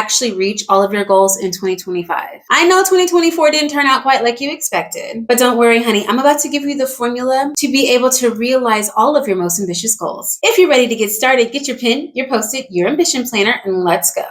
actually reach all of your goals in 2025. I know 2024 didn't turn out quite like you expected, but don't worry, honey. I'm about to give you the formula to be able to realize all of your most ambitious goals. If you're ready to get started, get your pen, your Post-it, your ambition planner, and let's go.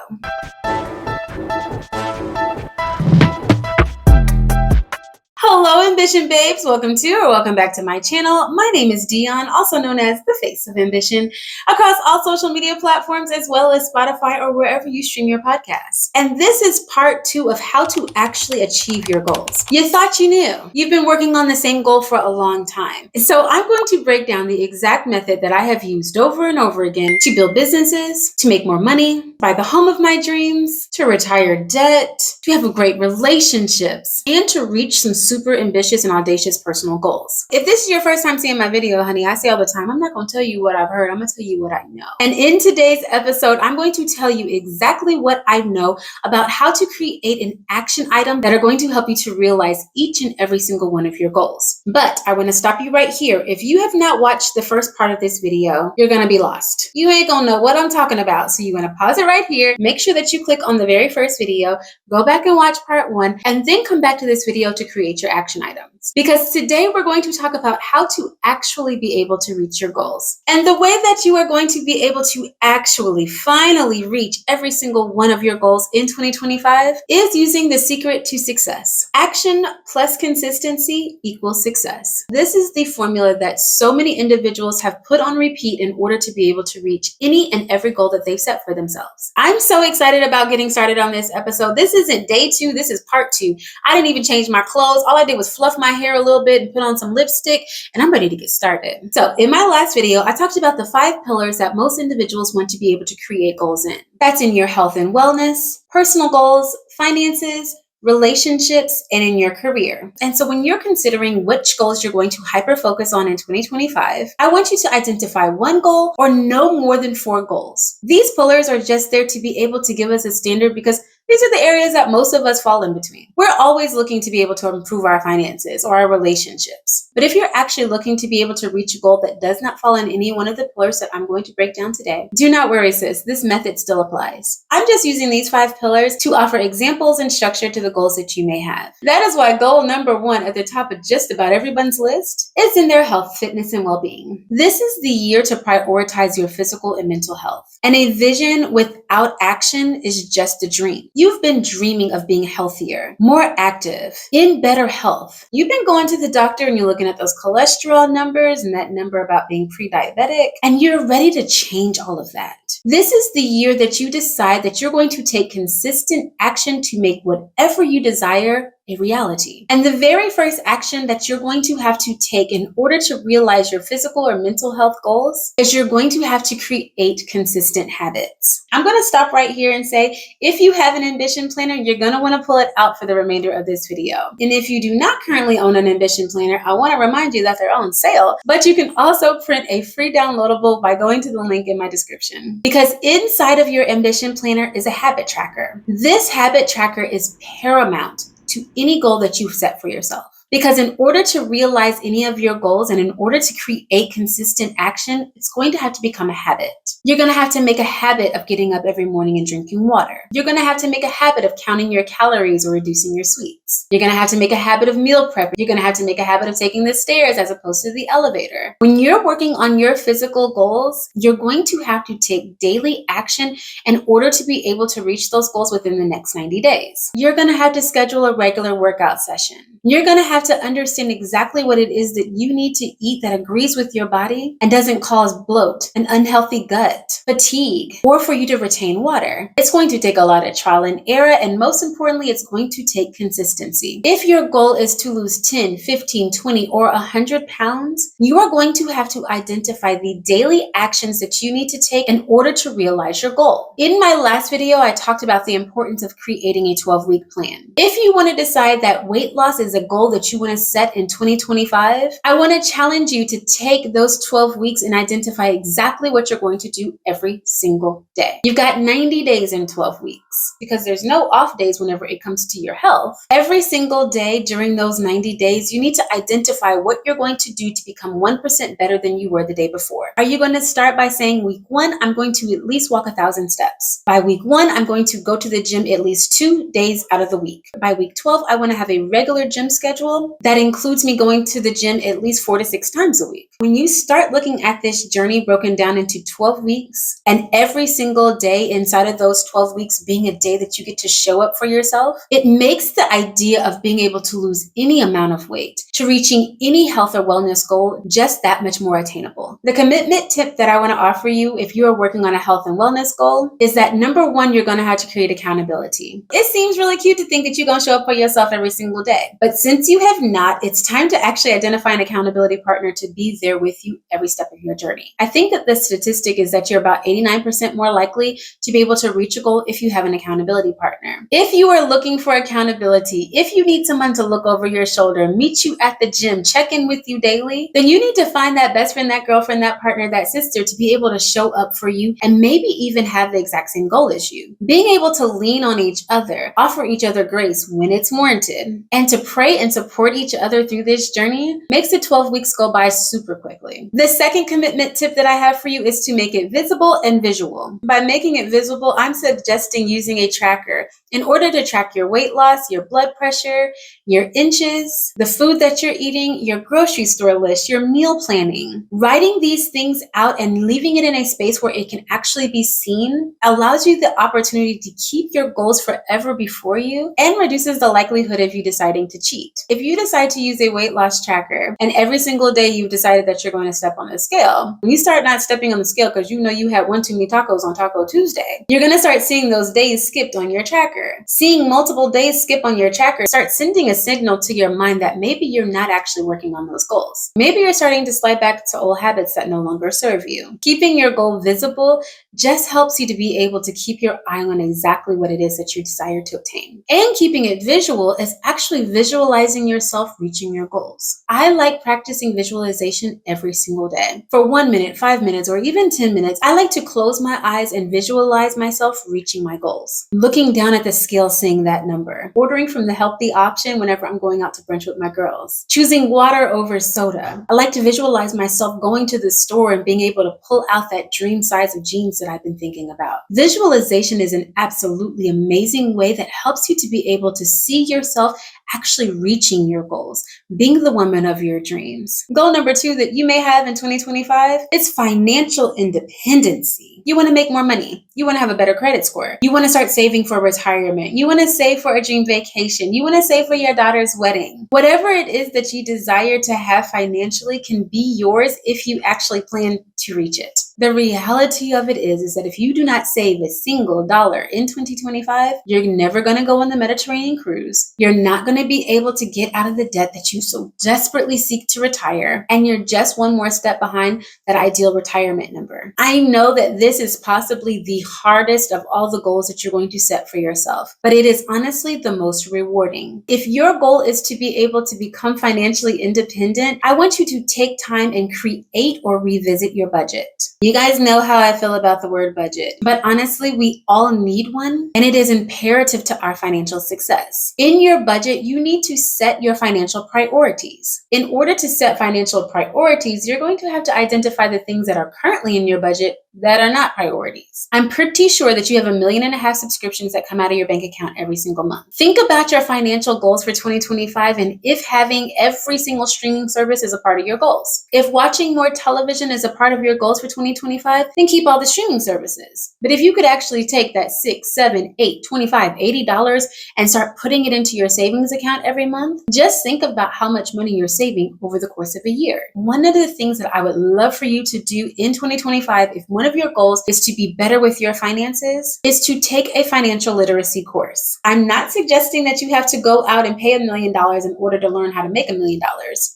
Hello, Ambition Babes. Welcome back to my channel. My name is Dion, also known as the Face of Ambition, across all social media platforms as well as Spotify or wherever you stream your podcasts. And this is part 2 of how to actually achieve your goals. You thought you knew. You've been working on the same goal for a long time. So I'm going to break down the exact method that I have used over and over again to build businesses, to make more money, buy the home of my dreams, to retire debt, to have great relationships, and to reach some super ambitious and audacious personal goals. If this is your first time seeing my video, honey, I say all the time, I'm not going to tell you what I've heard. I'm going to tell you what I know. And in today's episode, I'm going to tell you exactly what I know about how to create an action item that are going to help you to realize each and every single one of your goals. But I want to stop you right here. If you have not watched the first part of this video, you're going to be lost. You ain't going to know what I'm talking about. So you're going to pause it right here. Make sure that you click on the very first video, go back and watch part 1, and then come back to this video to create your action items. Because today we're going to talk about how to actually be able to reach your goals. And the way that you are going to be able to actually finally reach every single one of your goals in 2025 is using the secret to success. Action plus consistency equals success. This is the formula that so many individuals have put on repeat in order to be able to reach any and every goal that they've set for themselves. I'm so excited about getting started on this episode. This isn't day 2, this is part 2. I didn't even change my clothes. All I did was fluff my hair a little bit and put on some lipstick, and I'm ready to get started. So in my last video, I talked about the 5 pillars that most individuals want to be able to create goals in. That's in your health and wellness, personal goals, finances, relationships, and in your career. And so when you're considering which goals you're going to hyper focus on in 2025, I want you to identify 1 goal or no more than 4 goals. These pillars are just there to be able to give us a standard because these are the areas that most of us fall in between. We're always looking to be able to improve our finances or our relationships. But if you're actually looking to be able to reach a goal that does not fall in any one of the pillars that I'm going to break down today, do not worry, sis. This method still applies. I'm just using these 5 pillars to offer examples and structure to the goals that you may have. That is why goal number 1 at the top of just about everyone's list is in their health, fitness, and well-being. This is the year to prioritize your physical and mental health. And a vision without action is just a dream. You've been dreaming of being healthier, more active, in better health. You've been going to the doctor and you're looking at those cholesterol numbers and that number about being pre-diabetic, and you're ready to change all of that. This is the year that you decide that you're going to take consistent action to make whatever you desire a reality. And the very first action that you're going to have to take in order to realize your physical or mental health goals is you're going to have to create consistent habits. I'm going to stop right here and say, if you have an ambition planner, you're going to want to pull it out for the remainder of this video. And if you do not currently own an ambition planner, I want to remind you that they're on sale, but you can also print a free downloadable by going to the link in my description. Because inside of your ambition planner is a habit tracker. This habit tracker is paramount to any goal that you've set for yourself. Because in order to realize any of your goals and in order to create consistent action, it's going to have to become a habit. You're going to have to make a habit of getting up every morning and drinking water. You're going to have to make a habit of counting your calories or reducing your sweets. You're going to have to make a habit of meal prep. You're going to have to make a habit of taking the stairs as opposed to the elevator. When you're working on your physical goals, you're going to have to take daily action in order to be able to reach those goals within the next 90 days. You're going to have to schedule a regular workout session. You're going to have to understand exactly what it is that you need to eat that agrees with your body and doesn't cause bloat, an unhealthy gut, fatigue, or for you to retain water. It's going to take a lot of trial and error, and most importantly, it's going to take consistency. If your goal is to lose 10, 15, 20, or 100 pounds, you are going to have to identify the daily actions that you need to take in order to realize your goal. In my last video, I talked about the importance of creating a 12-week plan. If you want to decide that weight loss is a goal that you want to set in 2025, I want to challenge you to take those 12 weeks and identify exactly what you're going to do every single day. You've got 90 days in 12 weeks because there's no off days whenever it comes to your health. Every Every single day during those 90 days, you need to identify what you're going to do to become 1% better than you were the day before. Are you going to start by saying, week 1, I'm going to at least walk 1,000 steps. By week 1, I'm going to go to the gym at least 2 days out of the week. By week 12, I want to have a regular gym schedule that includes me going to the gym at least 4 to 6 times a week. When you start looking at this journey broken down into 12 weeks, and every single day inside of those 12 weeks being a day that you get to show up for yourself, it makes the idea of being able to lose any amount of weight, to reaching any health or wellness goal, just that much more attainable. The commitment tip that I want to offer you if you are working on a health and wellness goal is that number 1, you're going to have to create accountability. It seems really cute to think that you're going to show up for yourself every single day. But since you have not, it's time to actually identify an accountability partner to be there with you every step of your journey. I think that the statistic is that you're about 89% more likely to be able to reach a goal if you have an accountability partner. If you are looking for accountability, if you need someone to look over your shoulder, meet you at the gym, check in with you daily, then you need to find that best friend, that girlfriend, that partner, that sister to be able to show up for you and maybe even have the exact same goal as you. Being able to lean on each other, offer each other grace when it's warranted, and to pray and support each other through this journey makes the 12 weeks go by super quickly. The second commitment tip that I have for you is to make it visible and visual. By making it visible, I'm suggesting using a tracker in order to track your weight loss, your blood pressure, your inches, the food that you're eating, your grocery store list, your meal planning. Writing these things out and leaving it in a space where it can actually be seen allows you the opportunity to keep your goals forever before you and reduces the likelihood of you deciding to cheat. If you decide to use a weight loss tracker and every single day you've decided that you're going to step on the scale, when you start not stepping on the scale because you know you had one too many tacos on Taco Tuesday, you're going to start seeing those days skipped on your tracker. Seeing multiple days skip on your tracker start sending a signal to your mind that maybe you're not actually working on those goals. Maybe you're starting to slide back to old habits that no longer serve you. Keeping your goal visible just helps you to be able to keep your eye on exactly what it is that you desire to obtain. And keeping it visual is actually visualizing yourself reaching your goals. I like practicing visualization every single day. For 1 minute, 5 minutes, or even 10 minutes, I like to close my eyes and visualize myself reaching my goals. Looking down at the scale, seeing that number. Ordering from the healthy option whenever I'm going out to brunch with my girls. Choosing water over soda. I like to visualize myself going to the store and being able to pull out that dream size of jeans that I've been thinking about. Visualization is an absolutely amazing way that helps you to be able to see yourself actually reaching your goals, being the woman of your dreams. Goal number 2 that you may have in 2025 is financial independency. You want to make more money. You want to have a better credit score. You want to start saving for retirement. You want to save for a dream vacation. You want to save for your daughter's wedding. Whatever it is that you desire to have financially can be yours if you actually plan to reach it. The reality of it is that if you do not save a single dollar in 2025, you're never going to go on the Mediterranean cruise. You're not going to be able to get out of the debt that you so desperately seek to retire. And you're just one more step behind that ideal retirement number. I know that this is possibly the hardest of all the goals that you're going to set for yourself, but it is honestly the most rewarding. If your goal is to be able to become financially independent, I want you to take time and create or revisit your budget. You guys know how I feel about the word budget, but honestly, we all need one, and it is imperative to our financial success. In your budget, you need to set your financial priorities. In order to set financial priorities, you're going to have to identify the things that are currently in your budget that are not priorities. I'm pretty sure that you have 1.5 million subscriptions that come out of your bank account every single month. Think about your financial goals for 2025 and if having every single streaming service is a part of your goals. If watching more television is a part of your goals for 2025, then keep all the streaming services. But if you could actually take that $6, $7, $8, $25, $80 and start putting it into your savings account every month, just think about how much money you're saving over the course of a year. One of the things that I would love for you to do in 2025, if one of your goals is to be better with your finances, is to take a financial literacy course. I'm not suggesting that you have to go out and pay $1 million in order to learn how to make $1 million,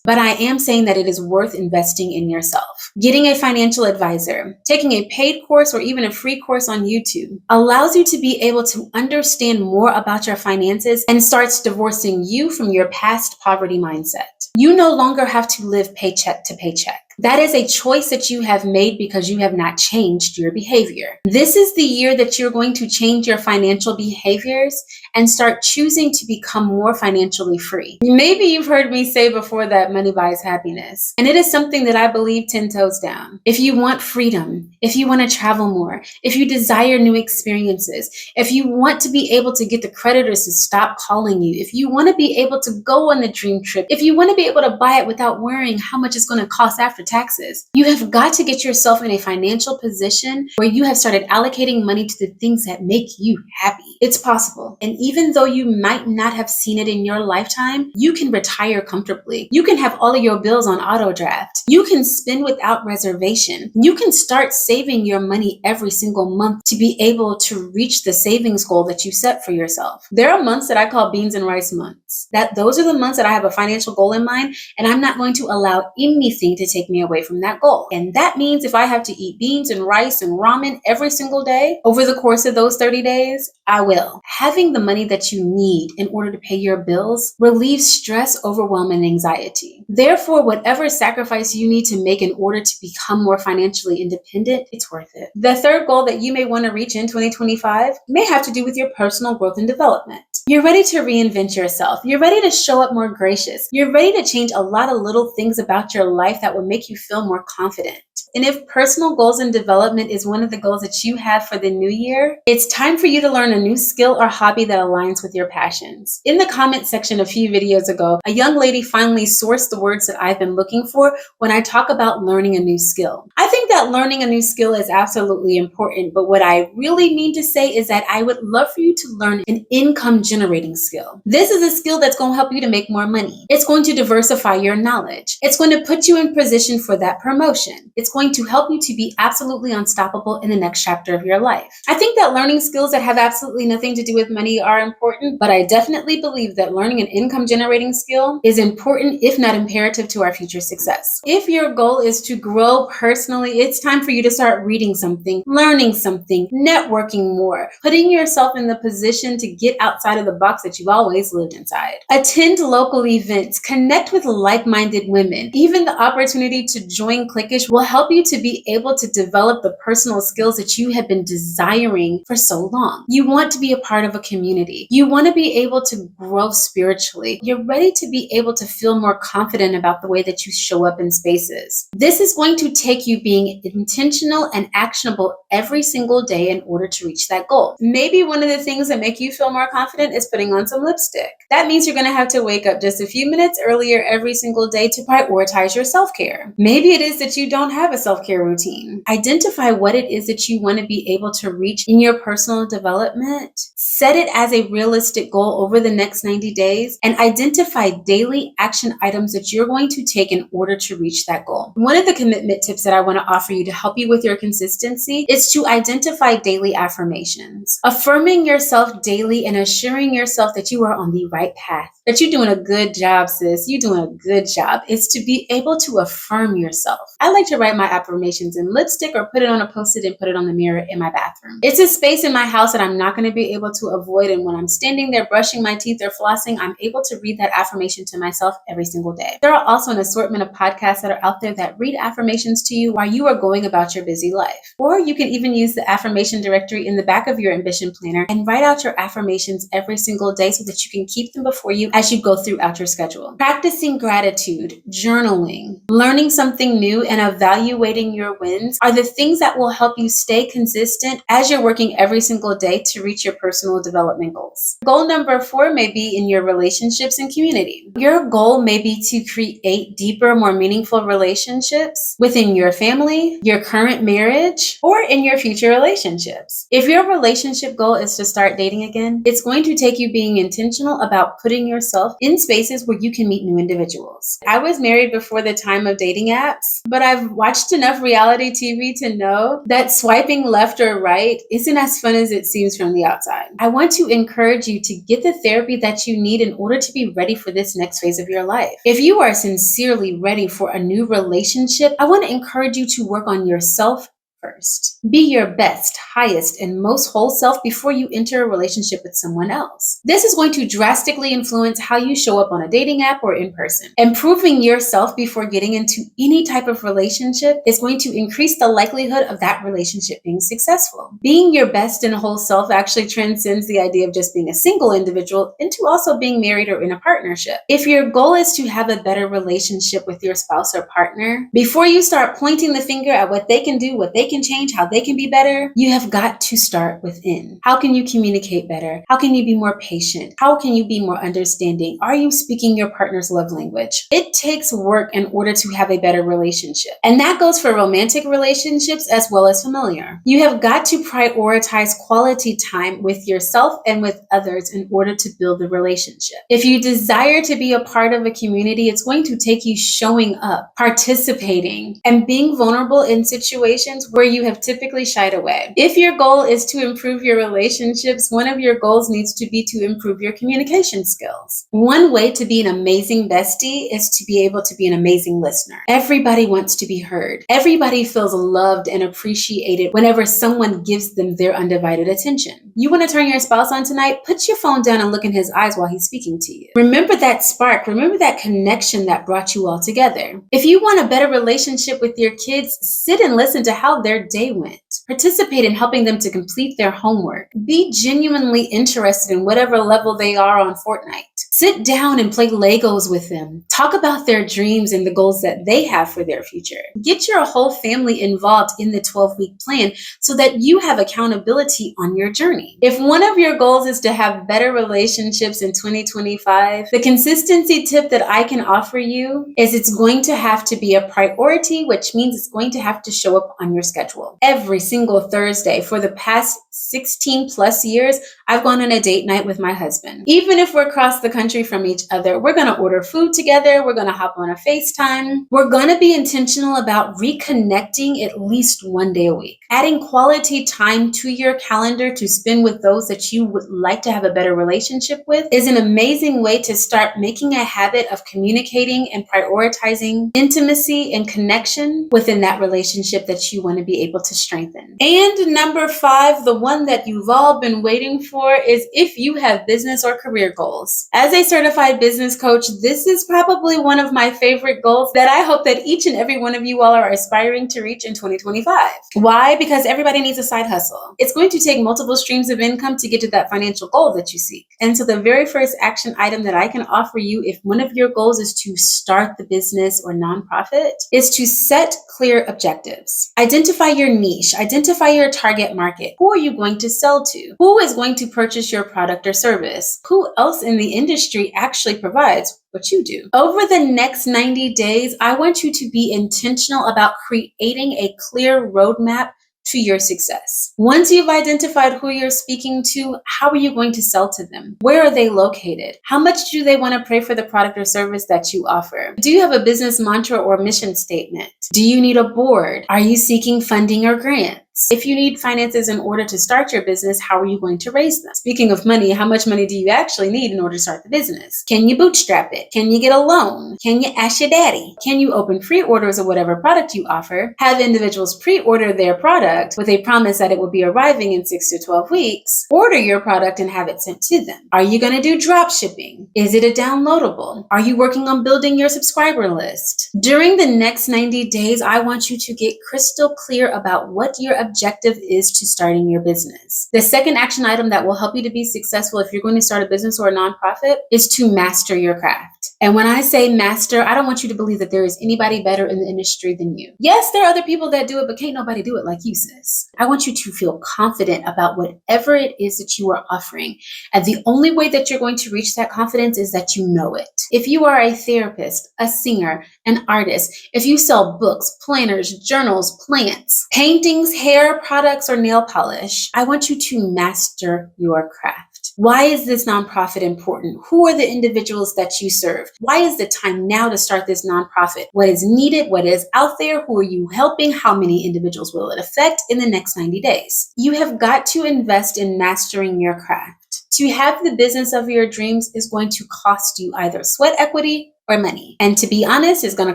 but I am saying that it is worth investing in yourself. Getting a financial advisor, taking a paid course or even a free course on YouTube allows you to be able to understand more about your finances and starts divorcing you from your past poverty mindset. You no longer have to live paycheck to paycheck. That is a choice that you have made because you have not changed your behavior. This is the year that you're going to change your financial behaviors and start choosing to become more financially free. Maybe you've heard me say before that money buys happiness, and it is something that I believe 10 toes down. If you want freedom, if you want to travel more, if you desire new experiences, if you want to be able to get the creditors to stop calling you, if you want to be able to go on the dream trip, if you want to be able to buy it without worrying how much it's going to cost after taxes, you have got to get yourself in a financial position where you have started allocating money to the things that make you happy. It's possible. And even though you might not have seen it in your lifetime, you can retire comfortably. You can have all of your bills on auto draft. You can spend without reservation. You can start saving your money every single month to be able to reach the savings goal that you set for yourself. There are months that I call beans and rice months. Those are the months that I have a financial goal in mind, and I'm not going to allow anything to take me away from that goal. And that means if I have to eat beans and rice and ramen every single day over the course of those 30 days, I will. Having the money that you need in order to pay your bills relieves stress, overwhelm, and anxiety. Therefore, whatever sacrifice you need to make in order to become more financially independent, it's worth it. The third goal that you may want to reach in 2025 may have to do with your personal growth and development. You're ready to reinvent yourself. You're ready to show up more gracious. You're ready to change a lot of little things about your life that will make you feel more confident. And if personal goals and development is one of the goals that you have for the new year, it's time for you to learn a new skill or hobby that aligns with your passions. In the comment section a few videos ago, a young lady finally sourced the words that I've been looking for when I talk about learning a new skill. I think that learning a new skill is absolutely important, but what I really mean to say is that I would love for you to learn an income generating skill. This is a skill that's going to help you to make more money. It's going to diversify your knowledge. It's going to put you in position for that promotion. It's going to help you to be absolutely unstoppable in the next chapter of your life. I think that learning skills that have absolutely nothing to do with money are important, but I definitely believe that learning an income generating skill is important, if not imperative, to our future success. If your goal is to grow personally, it's time for you to start reading something, learning something, networking more, putting yourself in the position to get outside of the box that you've always lived inside. Attend local events, connect with like-minded women. Even the opportunity to join Cliquish will help you to be able to develop the personal skills that you have been desiring for so long. You want to be a part of a community. You want to be able to grow spiritually. You're ready to be able to feel more confident about the way that you show up in spaces. This is going to take you being intentional and actionable every single day in order to reach that goal. Maybe one of the things that make you feel more confident is putting on some lipstick. That means you're going to have to wake up just a few minutes earlier every single day to prioritize your self-care. Maybe it is that you don't have a self-care routine. Identify what it is that you want to be able to reach in your personal development. Set it as a realistic goal over the next 90 days and identify daily action items that you're going to take in order to reach that goal. One of the commitment tips that I want to offer you to help you with your consistency is to identify daily affirmations. Affirming yourself daily and assuring yourself that you are on the right path, that you're doing a good job, sis. You're doing a good job. Is to be able to affirm yourself. I like to write my affirmations in lipstick or put it on a post-it and put it on the mirror in my bathroom. It's a space in my house that I'm not going to be able to avoid. And when I'm standing there brushing my teeth or flossing, I'm able to read that affirmation to myself every single day. There are also an assortment of podcasts that are out there that read affirmations to you while you are going about your busy life. Or you can even use the affirmation directory in the back of your ambition planner and write out your affirmations every single day so that you can keep them before you as you go throughout your schedule. Practicing gratitude, journaling, learning something new, and evaluating your wins are the things that will help you stay consistent as you're working every single day to reach your personal development goals. Goal number 4 may be in your relationships and community. Your goal may be to create deeper, more meaningful relationships within your family, your current marriage, or in your future relationships. If your relationship goal is to start dating again, it's going to take you being intentional about putting yourself in spaces where you can meet new individuals. I was married before the time of dating apps, but I've watched enough reality TV to know that swiping left or right isn't as fun as it seems from the outside. I want to encourage you to get the therapy that you need in order to be ready for this next phase of your life. If you are sincerely ready for a new relationship, I want to encourage you to work on yourself first. Be your best, highest, and most whole self before you enter a relationship with someone else. This is going to drastically influence how you show up on a dating app or in person. Improving yourself before getting into any type of relationship is going to increase the likelihood of that relationship being successful. Being your best and whole self actually transcends the idea of just being a single individual into also being married or in a partnership. If your goal is to have a better relationship with your spouse or partner, before you start pointing the finger at what they can do, what they can change, how they can be better, you have got to start within. How can you communicate better? How can you be more patient? How can you be more understanding? Are you speaking your partner's love language? It takes work in order to have a better relationship. And that goes for romantic relationships as well as familiar. You have got to prioritize quality time with yourself and with others in order to build the relationship. If you desire to be a part of a community, it's going to take you showing up, participating, and being vulnerable in situations where you have typically shied away. If your goal is to improve your relationships, one of your goals needs to be to improve your communication skills. One way to be an amazing bestie is to be able to be an amazing listener. Everybody wants to be heard. Everybody feels loved and appreciated whenever someone gives them their undivided attention. You want to turn your spouse on tonight? Put your phone down and look in his eyes while he's speaking to you. Remember that spark. Remember that connection that brought you all together. If you want a better relationship with your kids, sit and listen to how their day went. Participate in helping them to complete their homework. Be genuinely interested in whatever level they are on Fortnite. Sit down and play Legos with them. Talk about their dreams and the goals that they have for their future. Get your whole family involved in the 12-week plan so that you have accountability on your journey. If one of your goals is to have better relationships in 2025, the consistency tip that I can offer you is it's going to have to be a priority, which means it's going to have to show up on your schedule. Every single Thursday for the past 16 plus years, I've gone on a date night with my husband. Even if we're across the country from each other, we're going to order food together. We're going to hop on a FaceTime. We're going to be intentional about reconnecting at least one day a week. Adding quality time to your calendar to spend with those that you would like to have a better relationship with is an amazing way to start making a habit of communicating and prioritizing intimacy and connection within that relationship that you want to be able to strengthen. And number 5, the one that you've all been waiting for, is if you have business or career goals. As a certified business coach, this is probably one of my favorite goals that I hope that each and every one of you all are aspiring to reach in 2025. Why? Because everybody needs a side hustle. It's going to take multiple streams of income to get to that financial goal that you seek. And so the very first action item that I can offer you if one of your goals is to start the business or nonprofit is to set clear objectives. Identify your niche. Identify your target market. Who are you going to sell to? Who is going to purchase your product or service? Who else in the industry actually provides what you do? Over the next 90 days, I want you to be intentional about creating a clear roadmap to your success. Once you've identified who you're speaking to, how are you going to sell to them? Where are they located? How much do they want to pay for the product or service that you offer? Do you have a business mantra or mission statement? Do you need a board? Are you seeking funding or grants? If you need finances in order to start your business, how are you going to raise them? Speaking of money, how much money do you actually need in order to start the business? Can you bootstrap it? Can you get a loan? Can you ask your daddy? Can you open pre-orders of whatever product you offer? Have individuals pre-order their product with a promise that it will be arriving in 6 to 12 weeks? Order your product and have it sent to them. Are you going to do drop shipping? Is it a downloadable? Are you working on building your subscriber list? During the next 90 days, I want you to get crystal clear about what your objective is to starting your business. The second action item that will help you to be successful if you're going to start a business or a nonprofit is to master your craft. And when I say master, I don't want you to believe that there is anybody better in the industry than you. Yes, there are other people that do it, but can't nobody do it like you, sis. I want you to feel confident about whatever it is that you are offering. And the only way that you're going to reach that confidence is that you know it. If you are a therapist, a singer, an artist, if you sell books, planners, journals, plants, paintings, hair products, or nail polish, I want you to master your craft. Why is this nonprofit important? Who are the individuals that you serve? Why is the time now to start this nonprofit? What is needed? What is out there? Who are you helping? How many individuals will it affect in the next 90 days? You have got to invest in mastering your craft. To have the business of your dreams is going to cost you either sweat equity or money. And to be honest, it's going to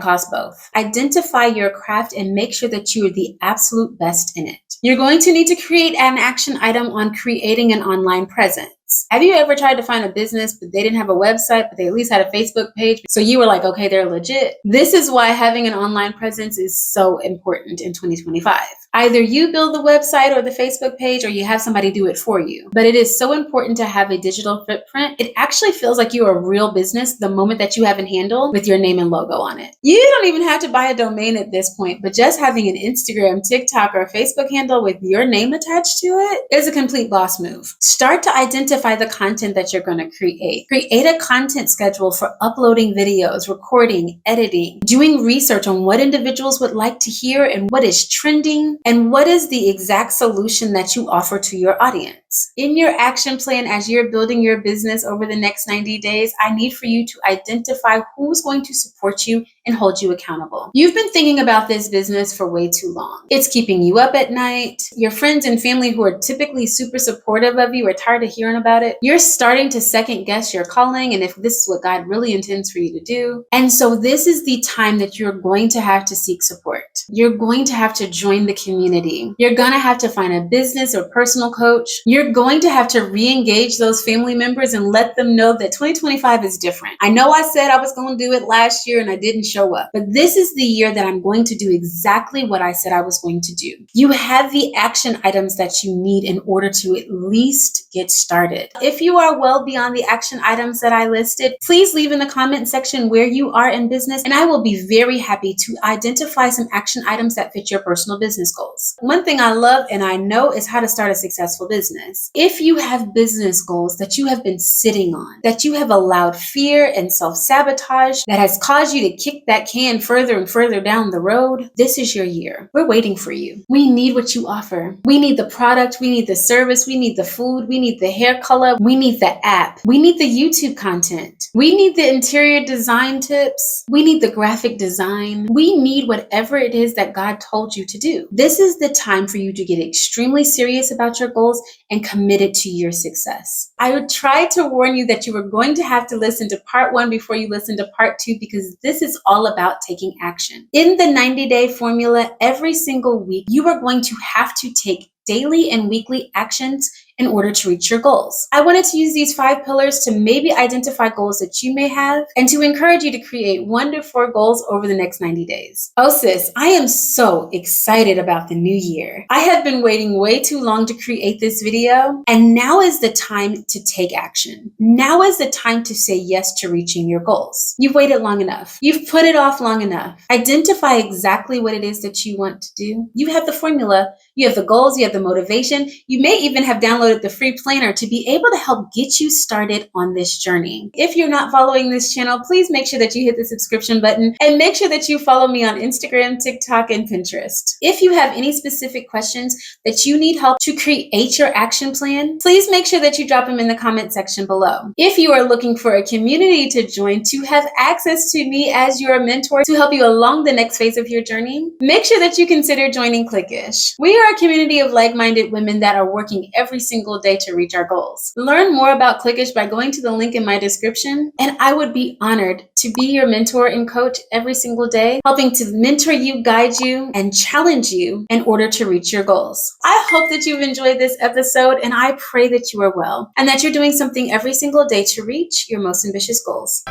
cost both. Identify your craft and make sure that you are the absolute best in it. You're going to need to create an action item on creating an online presence. Have you ever tried to find a business, but they didn't have a website, but they at least had a Facebook page? So you were like, okay, they're legit. This is why having an online presence is so important in 2025. Either you build the website or the Facebook page, or you have somebody do it for you. But it is so important to have a digital footprint. It actually feels like you're a real business the moment that you have a handle with your name and logo on it. You don't even have to buy a domain at this point, but just having an Instagram, TikTok, or Facebook handle with your name attached to it is a complete boss move. Start to identify the content that you're going to create. Create a content schedule for uploading videos, recording, editing, doing research on what individuals would like to hear and what is trending, and what is the exact solution that you offer to your audience. In your action plan, as you're building your business over the next 90 days, I need for you to identify who's going to support you and hold you accountable. You've been thinking about this business for way too long. It's keeping you up at night. Your friends and family who are typically super supportive of you are tired of hearing about it. You're starting to second guess your calling and if this is what God really intends for you to do. And so this is the time that you're going to have to seek support. You're going to have to join the community. You're going to have to find a business or personal coach. You're going to have to re-engage those family members and let them know that 2025 is different. I know I said I was going to do it last year and I didn't show up, but this is the year that I'm going to do exactly what I said I was going to do. You have the action items that you need in order to at least get started. If you are well beyond the action items that I listed, please leave in the comment section where you are in business, and I will be very happy to identify some action items that fit your personal business goals. One thing I love and I know is how to start a successful business. If you have business goals that you have been sitting on, that you have allowed fear and self-sabotage that has caused you to kick that can further and further down the road, this is your year. We're waiting for you. We need what you offer. We need the product. We need the service. We need the food. We need the hair color. We need the app. We need the YouTube content. We need the interior design tips. We need the graphic design. We need whatever it is that God told you to do. This is the time for you to get extremely serious about your goals and committed to your success. I would try to warn you that you were going to have to listen to part 1 before you listen to part 2, because this is all about taking action. In the 90-day formula, every single week, you are going to have to take daily and weekly actions in order to reach your goals. I wanted to use these 5 pillars to maybe identify goals that you may have and to encourage you to create 1 to 4 goals over the next 90 days. Oh sis, I am so excited about the new year. I have been waiting way too long to create this video, and now is the time to take action. Now is the time to say yes to reaching your goals. You've waited long enough. You've put it off long enough. Identify exactly what it is that you want to do. You have the formula. You have the goals. You have the motivation. You may even have downloaded the free planner to be able to help get you started on this journey. If you're not following this channel, please make sure that you hit the subscription button and make sure that you follow me on Instagram, TikTok, and Pinterest. If you have any specific questions that you need help to create your action plan, please make sure that you drop them in the comment section below. If you are looking for a community to join to have access to me as your mentor to help you along the next phase of your journey, make sure that you consider joining Clickish. We are a community of like-minded women that are working every single day to reach our goals. Learn more about Clickish by going to the link in my description, and I would be honored to be your mentor and coach every single day, helping to mentor you, guide you, and challenge you in order to reach your goals. I hope that you've enjoyed this episode, and I pray that you are well and that you're doing something every single day to reach your most ambitious goals.